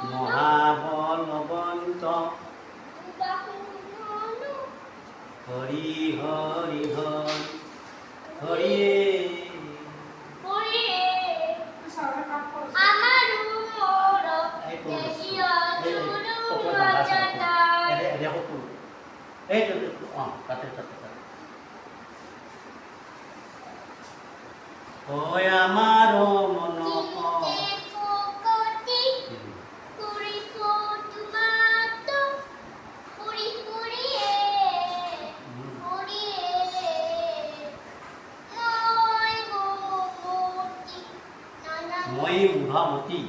মহাবলবন্ত হরি হরি হরি হরি ওই আমার মন মই মুধামতি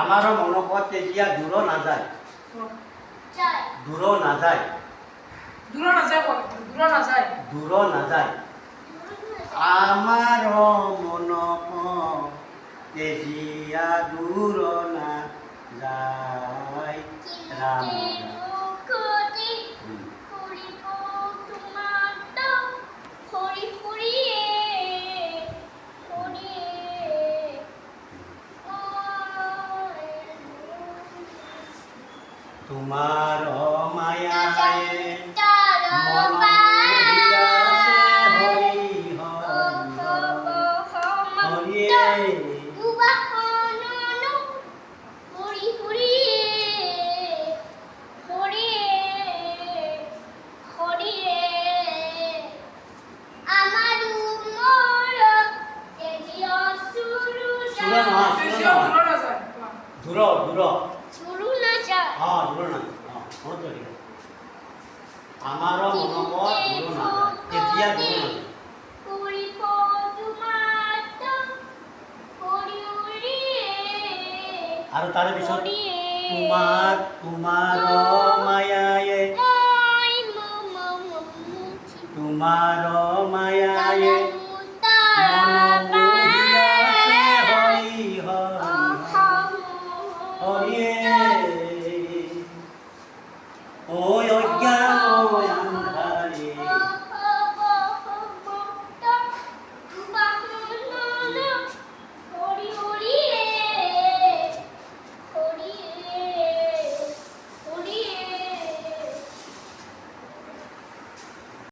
আমার মনোপথ তেজিয়া দূর না যায় দূর না যায় দূর না যায় দূর না যায় দূর না যায় আমার মনোপথ তেজিয়া দূর না যায় রাম তোমার মায়ায় মন হরিয়াছে হরি হরি হরি দূর দূর হ্যাঁ দূর না আমার মনোপথ দূর না তেজিয়া দূর না আর তার পিছত তোমার মায়ায়